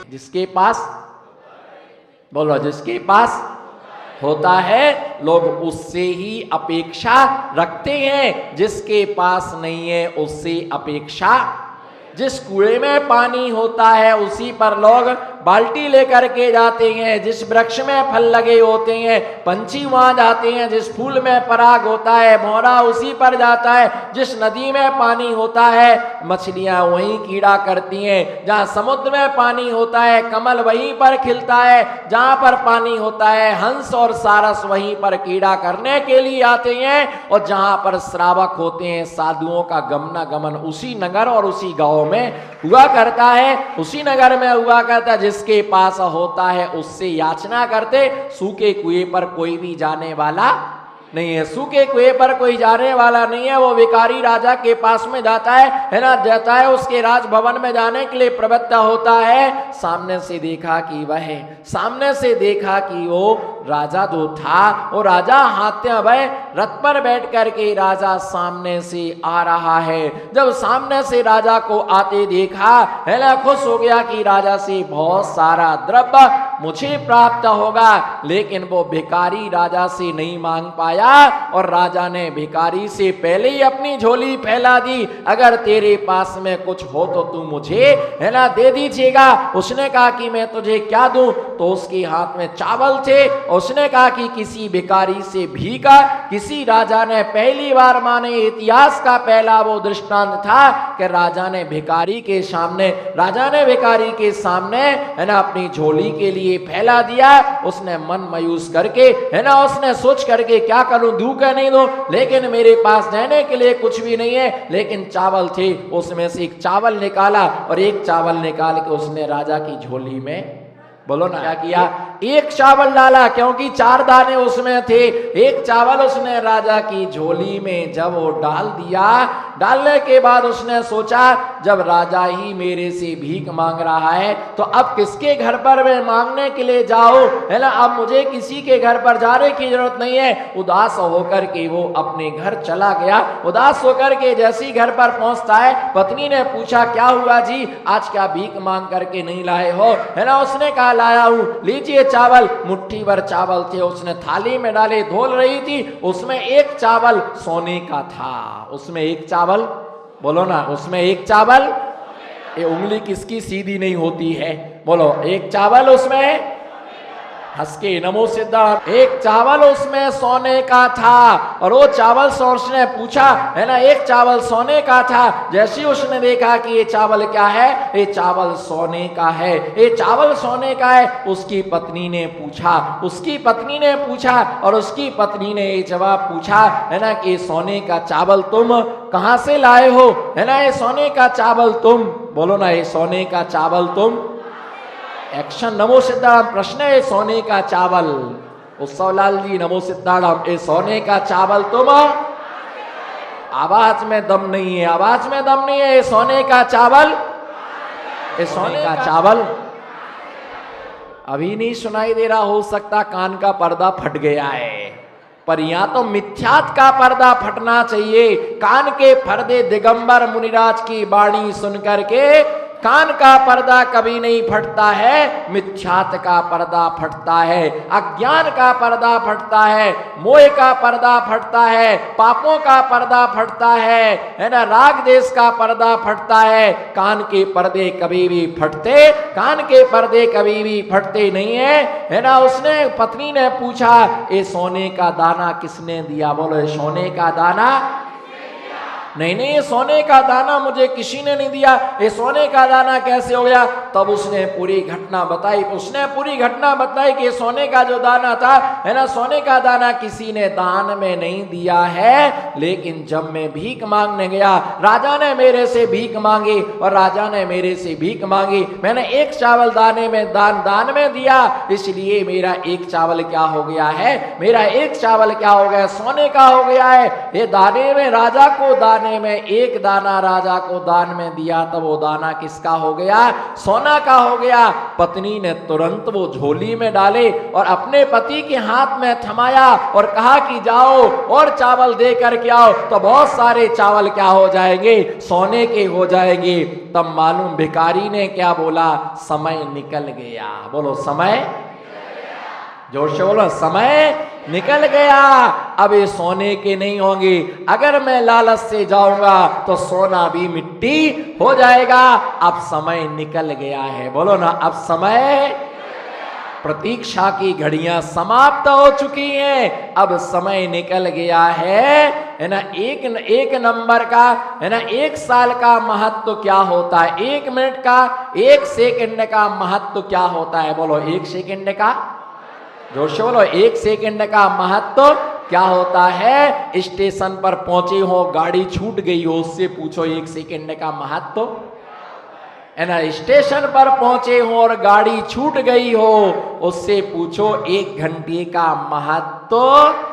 जिसके पास, बोलो, जिसके पास होता है लोग उससे ही अपेक्षा रखते हैं, जिसके पास नहीं है उससे अपेक्षा। जिस कुएं में पानी होता है उसी पर लोग बाल्टी लेकर के जाते हैं, जिस वृक्ष में फल लगे होते हैं पंछी वहां जाते हैं, जिस फूल में पराग होता है भौरा उसी पर जाता है, जिस नदी में पानी होता है मछलियां वहीं कीड़ा करती हैं, जहां समुद्र में पानी होता है कमल वहीं पर खिलता है, जहां पर पानी होता है हंस और सारस वहीं पर कीड़ा करने के लिए आते हैं, और जहां पर श्रावक होते हैं साधुओं का गमनागमन उसी नगर और उसी गांव में हुआ करता है, उसी नगर में हुआ करता है। जिसके पास होता है उससे याचना करते, सूखे कुएं पर कोई भी जाने वाला नहीं है, सूखे कुएं पर कोई जाने वाला नहीं है। वो भिखारी राजा के पास में जाता है ना, जाता है उसके राजभवन में जाने के लिए प्रवृत्त होता है। सामने से देखा कि वह, सामने से देखा कि वो राजा जो था वो राजा हाथी वह रथ पर बैठ करके राजा सामने से आ रहा है। जब सामने से राजा को आते देखा है ना, खुश हो गया कि राजा से बहुत सारा द्रव्य मुझे प्राप्त होगा, लेकिन वो भिखारी राजा से नहीं मांग पाया, और राजा ने भिखारी से पहले ही अपनी झोली फैला दी, अगर तेरे पास में कुछ हो तो तू मुझे है ना दे दीजिएगा। उसने कहा कि मैं तुझे क्या दूं, तो उसके हाथ में चावल थे। उसने कहा कि किसी भिखारी से भीखा, किसी राजा ने पहली बार माने इतिहास का पहला वो दृष्टांत था कि राजा ने भिखारी के सामने है ना अपनी झोली के लिए फैला दिया। उसने मन मायूस करके है ना, उसने सोच करके क्या करूं, दूं क्या नहीं दूं, लेकिन मेरे पास देने के लिए कुछ भी नहीं है, लेकिन चावल थे। उसमें से एक चावल निकाला और एक चावल निकाल के उसने राजा की झोली में, बोलो ना क्या किया, एक चावल डाला, क्योंकि 4 दाने उसमें थे। एक चावल उसने राजा की झोली में जब वो डाल दिया, डालने के बाद उसने सोचा जब राजा ही मेरे से भीख मांग रहा है तो अब किसके घर पर मैं मांगने के लिए जाऊं, है ना, अब मुझे किसी के घर पर जाने की जरूरत नहीं है। उदास होकर के वो अपने घर चला गया। उदास होकर के जैसे ही घर पर पहुंचता है, पत्नी ने पूछा क्या हुआ जी, आज क्या भीख मांग करके नहीं लाए हो, है ना। उसने कहा लाया हूं, लीजिए चावल। मुट्ठी भर चावल थे, उसने थाली में डाले, धोल रही थी। उसमें एक चावल सोने का था, उसमें एक चावल, बोलो ना, उसमें एक चावल, ये उंगली किसकी सीधी नहीं होती है, बोलो, एक चावल उसमें, हंस के नमो सिद्धार्थ, एक चावल उसमें सोने का था। और वो चावल से उसने पूछा है ना, एक चावल सोने का था। जैसे उसने देखा कि ये चावल क्या है, ये चावल सोने का है, ये चावल सोने का है। उसकी पत्नी ने पूछा और उसकी पत्नी ने ये जवाब पूछा है ना कि सोने का चावल तुम कहां से लाए हो, है ना, ये सोने का चावल तुम, बोलो ना, ये सोने का चावल तुम, एक्शन नमो सिद्धाराम, प्रश्न है सोने का चावल, उत्सवलाल जी नमो सिद्धाराम, ये सोने का चावल तुम, आवाज में दम नहीं है, आवाज में दम नहीं है, ये सोने का चावल, ये सोने का चावल अभी नहीं सुनाई दे रहा, हो सकता कान का पर्दा फट गया है, पर यहां तो मिथ्यात का पर्दा फटना चाहिए। कान के पर्दे दिगंबर मुनिराज की वाणी सुनकर के कान का पर्दा कभी नहीं फटता है, मिथ्यात का पर्दा फटता है, अज्ञान का पर्दा फटता है, मोह का पर्दा फटता है, पापों का पर्दा फटता है ना, राग देश का पर्दा फटता है। कान के पर्दे कभी भी फटते, कान के पर्दे कभी भी फटते नहीं है ना। उसने पत्नी ने पूछा ये सोने का दाना किसने दिया, बोलो सोने का दाना, नहीं, ये सोने का दाना मुझे किसी ने नहीं दिया, ये सोने का दाना कैसे हो गया। तब उसने पूरी घटना बताई कि सोने का जो दाना था है ना, सोने का दाना किसी ने दान में नहीं दिया है, लेकिन जब मैं भीख मांगने गया, राजा ने मेरे से भीख मांगी और राजा ने मेरे से भीख मांगी, मैंने एक चावल दान में दिया, इसलिए मेरा एक चावल क्या हो गया है, मेरा एक चावल क्या हो गया, सोने का हो गया है। ये दाने में, राजा को दाने दाने में एक दाना राजा को दान में दिया, तब वो दाना किसका हो गया? सोना का हो गया। पत्नी ने तुरंत वो झोली में डाले और अपने पति के हाथ में थमाया और कहा कि जाओ और चावल दे करके आओ, तो बहुत सारे चावल क्या हो जाएंगे? सोने के हो जाएंगे। तब मालूम भिखारी ने क्या बोला? समय निकल गया। बोलो समय, जोर से बोलो, समय निकल गया। अब ये सोने के नहीं होंगे, अगर मैं लालच से जाऊंगा तो सोना भी मिट्टी हो जाएगा। अब समय निकल गया है। बोलो ना, अब समय, प्रतीक्षा की घड़ियां समाप्त हो चुकी हैं, अब समय निकल गया है ना। एक नंबर का है ना, एक साल का महत्व क्या होता है? एक मिनट का, एक सेकंड का महत्व क्या होता है? बोलो, एक सेकंड का, जोर से बोलो, एक सेकंड का महत्व क्या होता है? स्टेशन पर पहुंचे हो, गाड़ी छूट गई हो, उससे पूछो एक सेकंड का महत्व है ना। स्टेशन पर पहुंचे हो और गाड़ी छूट गई हो, उससे पूछो एक घंटे का महत्व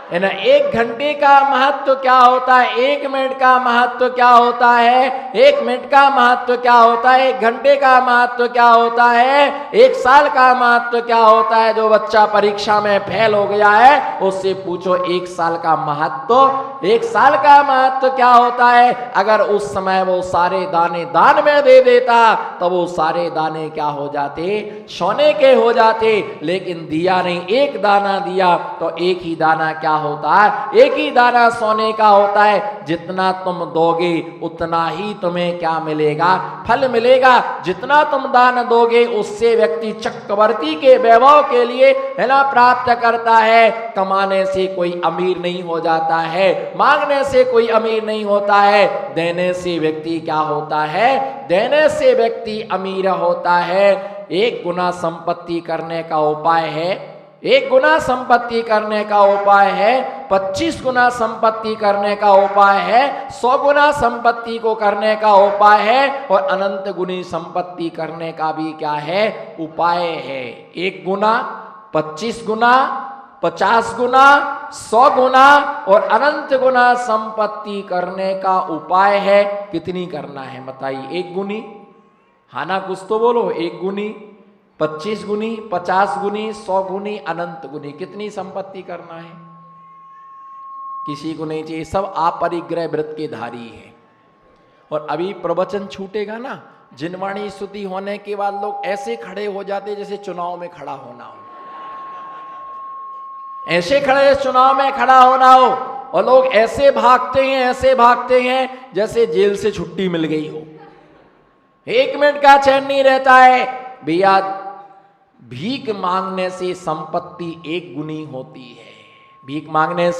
है ना। एक घंटे का महत्व क्या होता है? एक मिनट का महत्व क्या होता है? एक मिनट का महत्व क्या होता है? एक घंटे का महत्व क्या होता है? एक साल का महत्व क्या होता है? जो बच्चा परीक्षा में फेल हो गया है, उससे पूछो एक साल का महत्व। एक साल का महत्व क्या होता है? अगर उस समय वो सारे दाने दान में दे देता, तो वो सारे दाने क्या हो जाते? सोने के हो जाते। लेकिन दिया नहीं, एक दाना दिया, तो एक ही दाना क्या होता है? एक ही दाना सोने का होता है। जितना तुम दोगे उतना ही तुम्हें क्या मिलेगा? फल मिलेगा। जितना तुम दान दोगे उससे व्यक्ति चक्रवर्ती के वैभव के लिए है ना प्राप्त करता है। कमाने से कोई अमीर नहीं हो जाता है, मांगने से कोई अमीर नहीं होता है, देने से व्यक्ति क्या होता है? देने से व्यक्ति अमीर होता है। एक गुना संपत्ति करने का उपाय है, एक गुना संपत्ति करने का उपाय है, 25 गुना संपत्ति करने का उपाय है, 100 गुना संपत्ति को करने का उपाय है, और अनंत गुनी संपत्ति करने का भी क्या है? उपाय है। 1 गुना, 25 गुना, 50 गुना, 100 गुना और अनंत गुना संपत्ति करने का उपाय है। कितनी करना है बताइए? 1 गुनी, हाँ ना, कुछ तो बोलो। 1 गुनी, 25 गुनी, 50 गुनी, 100 गुनी, अनंत गुनी। कितनी संपत्ति करना है? किसी को नहीं चाहिए, सब अपरिग्रह व्रत के धारी है। और अभी प्रवचन छूटेगा ना, जिनवाणी स्तुति होने के बाद लोग ऐसे खड़े हो जाते जैसे चुनाव में खड़ा होना हो, ऐसे खड़े चुनाव में खड़ा होना हो, और लोग ऐसे भागते हैं, ऐसे भागते हैं जैसे जेल से छुट्टी मिल गई हो। 1 मिनट का चैन नहीं रहता है। भैया, भीख मांगने से संपत्ति 1 गुनी होती है। भीख मांगने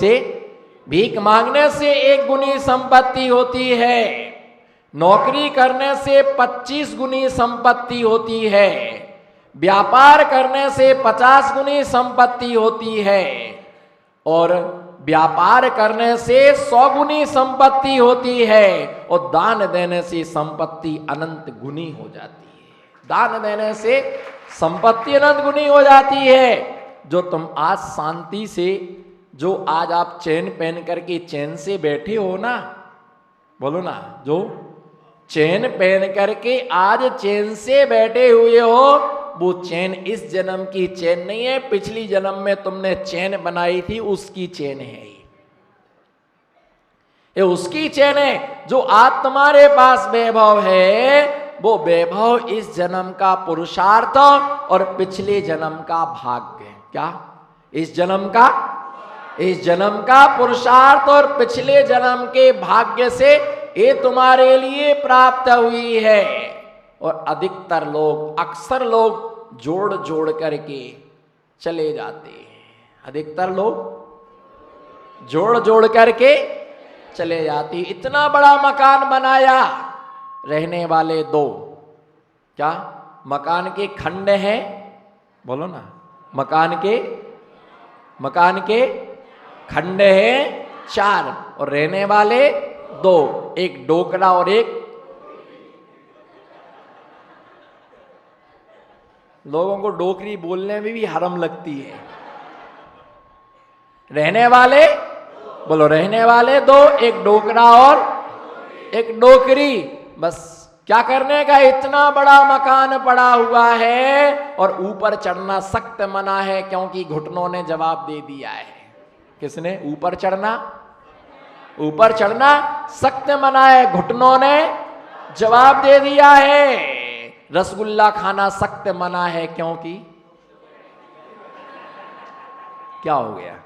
से 1 गुनी संपत्ति होती है। नौकरी करने से 25 गुनी संपत्ति होती है। व्यापार करने से 50 गुनी संपत्ति होती है। और व्यापार करने से 100 गुनी संपत्ति होती है। और दान देने से संपत्ति अनंत गुनी हो जाती है। दान देने से संपत्ति अनंत गुनी हो जाती है। जो तुम आज शांति से, जो आज आप चैन पहन करके चैन से बैठे हो ना, बोलो ना, जो चैन पहन करके आज चैन से बैठे हुए हो, वो चैन इस जन्म की चैन नहीं है, पिछली जन्म में तुमने चैन बनाई थी उसकी चैन है। ये उसकी चैन है। जो आज तुम्हारे पास वैभव है, वो वैभव इस जन्म का पुरुषार्थ और पिछले जन्म का भाग्य। क्या? इस जन्म का पुरुषार्थ और पिछले जन्म के भाग्य से ये तुम्हारे लिए प्राप्त हुई है। और अधिकतर लोग, अक्सर लोग जोड़ जोड़ करके चले जाते हैं। अधिकतर लोग जोड़ जोड़ करके चले जाते। इतना बड़ा मकान बनाया, रहने वाले 2, क्या मकान के खंड हैं? बोलो ना, मकान के खंड हैं 4 और रहने वाले 2, एक डोकरा और एक। लोगों को डोकरी बोलने में भी हरम लगती है। रहने वाले, बोलो, रहने वाले 2, एक डोकरा और एक डोकरी, बस क्या करने का, इतना बड़ा मकान पड़ा हुआ है और ऊपर चढ़ना सख्त मना है, क्योंकि घुटनों ने जवाब दे दिया है। किसने? ऊपर चढ़ना, ऊपर चढ़ना सख्त मना है, घुटनों ने जवाब दे दिया है। रसगुल्ला खाना सख्त मना है, क्योंकि क्या हो गया?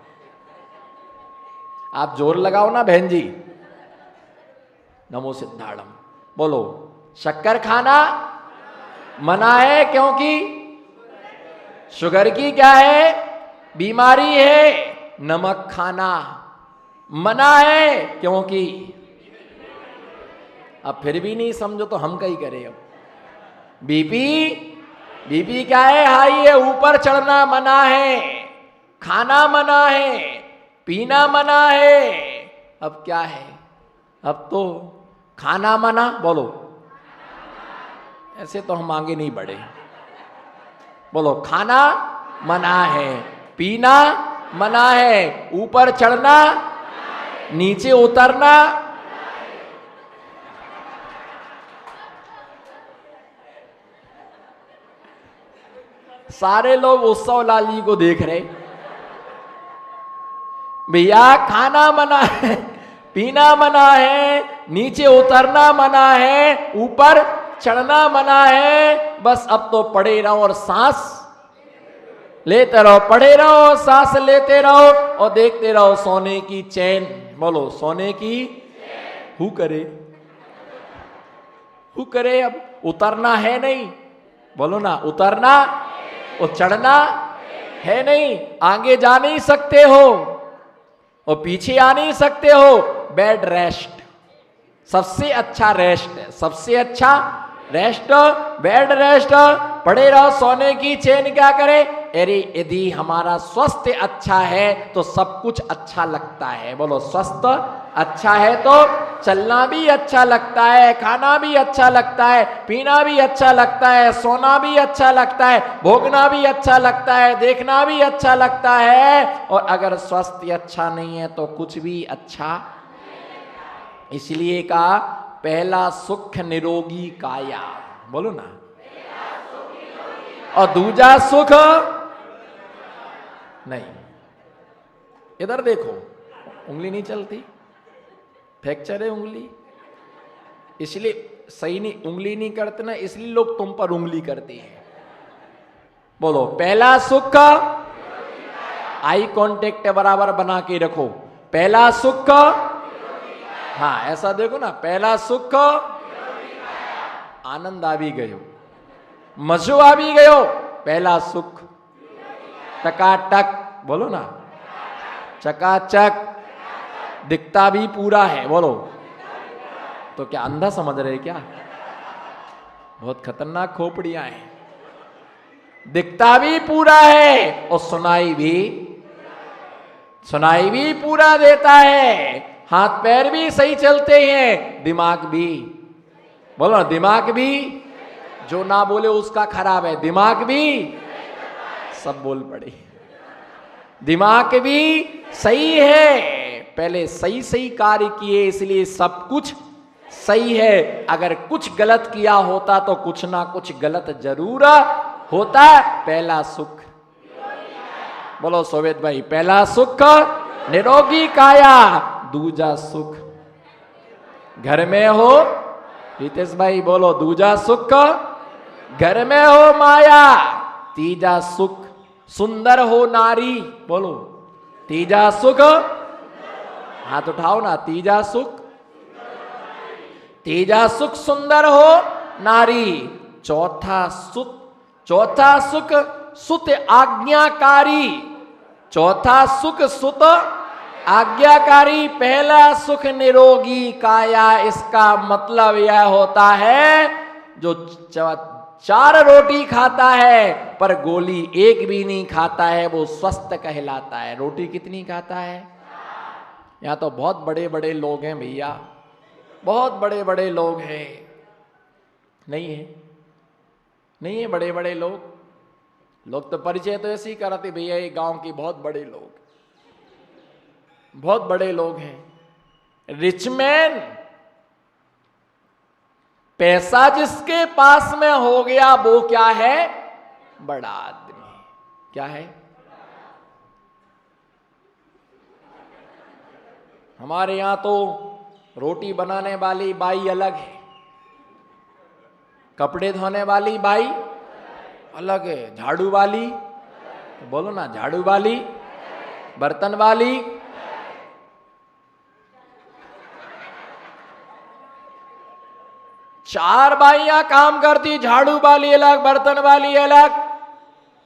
आप जोर लगाओ ना बहन जी। नमो सिद्धार्थम बोलो। शक्कर खाना मना है, क्योंकि शुगर की क्या है? बीमारी है। नमक खाना मना है, क्योंकि, अब फिर भी नहीं समझो तो हम क्या ही करें। अब बीपी क्या है? हाई है। ऊपर चढ़ना मना है, खाना मना है, पीना मना है। अब क्या है? अब तो खाना मना। बोलो, ऐसे तो हम आगे नहीं बढ़े। बोलो, खाना मना है, पीना मना है, ऊपर चढ़ना, नीचे उतरना। सारे लोग उत्सव लाली को देख रहे। भैया खाना मना है, पीना मना है, नीचे उतरना मना है, ऊपर चढ़ना मना है। बस अब तो पड़े रहो और सांस लेते रहो, पड़े रहो, सांस लेते रहो और देखते रहो सोने की चैन। बोलो, सोने की हु करे, हु करे। अब उतरना है नहीं। बोलो ना, उतरना और चढ़ना है नहीं। आगे जा नहीं सकते हो और पीछे आ नहीं सकते हो। बेड रेस्ट सबसे अच्छा रेस्ट है, सबसे अच्छा रेस्ट बेड रेस्ट। पड़े रहो, सोने की चैन क्या करे? अरे यदि हमारा स्वास्थ्य अच्छा है तो सब कुछ अच्छा लगता है। बोलो, स्वास्थ्य अच्छा है तो चलना भी अच्छा लगता है, खाना भी अच्छा लगता है, पीना भी अच्छा लगता है, सोना भी अच्छा लगता है, भोगना भी अच्छा लगता है, देखना भी अच्छा लगता है। और अगर स्वास्थ्य अच्छा नहीं है तो कुछ भी अच्छा। इसलिए कहा, पहला सुख निरोगी काया। बोलो ना, और दूजा सुख नहीं। इधर देखो, उंगली नहीं चलती, फ्रैक्चर है उंगली, इसलिए सही नहीं, उंगली नहीं करते ना, इसलिए लोग तुम पर उंगली करते हैं। बोलो, पहला सुख, आई कांटेक्ट बराबर बना के रखो। पहला सुख, हाँ ऐसा देखो ना, पहला सुख, आनंद आ भी गयो, मजो आ भी गयो। पहला सुख टकाटक, बोलो ना, चकाचक, दिखता भी पूरा है। बोलो, तो क्या अंधा समझ रहे क्या? बहुत खतरनाक खोपड़ियां हैं। दिखता भी पूरा है और सुनाई भी पूरा देता है। हाथ पैर भी सही चलते हैं, दिमाग भी, बोलो ना, दिमाग भी, जो ना बोले उसका खराब है, दिमाग भी, सब बोल पड़े। दिमाग भी सही है, पहले सही सही कार्य किए इसलिए सब कुछ सही है। अगर कुछ गलत किया होता तो कुछ ना कुछ गलत जरूर होता। पहला सुख, बोलो सोवेत भाई, पहला सुख निरोगी काया, दूजा सुख घर में हो। हितेश भाई बोलो, दूजा सुख घर में हो माया, तीजा सुख सुंदर हो नारी। बोलो, तीजा सुख, हाथ उठाओ ना, तीजा सुख, तीजा सुख सुंदर हो नारी। चौथा सुख सुत आज्ञाकारी, चौथा सुख सुत आज्ञाकारी। पहला सुख निरोगी काया, इसका मतलब यह होता है जो 4 रोटी खाता है पर गोली एक भी नहीं खाता है, वो स्वस्थ कहलाता है। रोटी कितनी खाता है? यहाँ तो बहुत बड़े बड़े लोग हैं भैया, बहुत बड़े बड़े लोग हैं। नहीं है, नहीं है बड़े बड़े लोग तो परिचय तो ऐसे ही कराते, भैया ये गांव की बहुत बड़े लोग, बहुत बड़े लोग हैं। रिच मैन पैसा जिसके पास में हो गया वो क्या है? बड़ा आदमी। क्या है? हमारे यहां तो रोटी बनाने वाली बाई अलग है, कपड़े धोने वाली बाई अलग है, झाड़ू वाली, बोलो ना, झाड़ू वाली, बर्तन वाली, चार बाइयां काम करती, झाड़ू वाली अलग, बर्तन वाली अलग।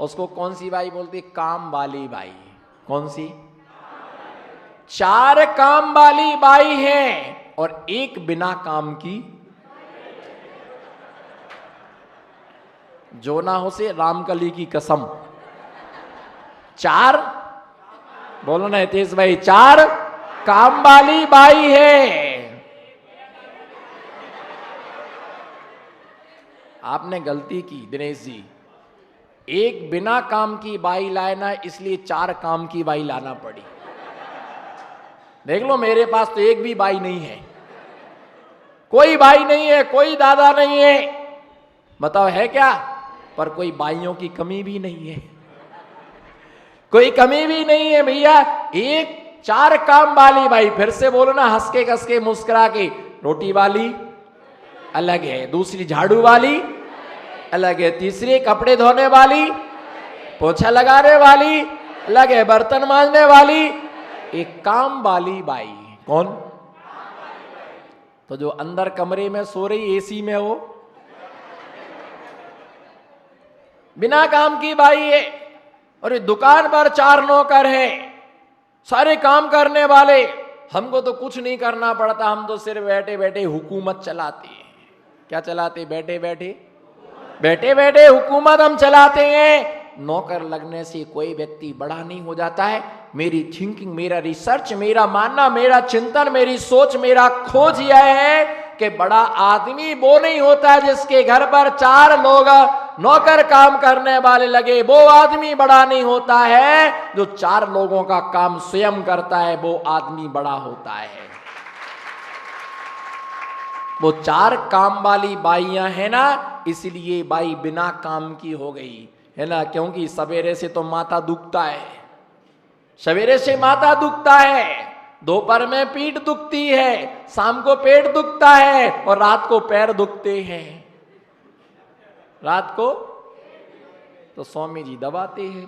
उसको कौन सी बाई बोलती? काम वाली बाई। कौन सी? चार काम वाली बाई है और एक बिना काम की। जो ना हो से रामकली की कसम। चार, बोलो ना हितेश भाई, चार काम वाली बाई है। आपने गलती की दिनेश जी, एक बिना काम की बाई लाए ना, इसलिए चार काम की बाई लाना पड़ी। देख लो, मेरे पास तो एक भी बाई नहीं है, कोई बाई नहीं है, कोई दादा नहीं है। बताओ है क्या? पर कोई बाइयों की कमी भी नहीं है, कोई कमी भी नहीं है भैया। एक चार काम वाली बाई, फिर से बोलो ना, हंस के कस के मुस्कुरा के। रोटी वाली अलग है, दूसरी झाड़ू वाली अलग है, तीसरी कपड़े धोने वाली, पोछा लगाने वाली अलग है, बर्तन मांजने वाली, एक काम वाली बाई। कौन? तो जो अंदर कमरे में सो रही एसी में, वो बिना काम की बाई है। और दुकान पर चार नौकर है, सारे काम करने वाले। हमको तो कुछ नहीं करना पड़ता, हम तो सिर्फ बैठे बैठे हुकूमत चलाते हैं। क्या चलाते? बैठे बैठे, बैठे बैठे हुकूमत हम चलाते हैं। नौकर लगने से कोई व्यक्ति बड़ा नहीं हो जाता है। मेरी थिंकिंग, मेरा रिसर्च, मेरा मानना, मेरा चिंतन, मेरी सोच, मेरा खोज यह है कि बड़ा आदमी वो नहीं होता जिसके घर पर चार लोग नौकर काम करने वाले लगे। वो आदमी बड़ा नहीं होता है जो चार लोगों का काम स्वयं करता है, वो आदमी बड़ा होता है। वो चार काम वाली बाइयां है ना, इसलिए बाई बिना काम की हो गई है ना, क्योंकि सवेरे से तो माथा दुखता है, सवेरे से माथा दुखता है, दोपहर में पीठ दुखती है, शाम को पेट दुखता है और रात को पैर दुखते हैं। रात को तो स्वामी जी दबाते हैं।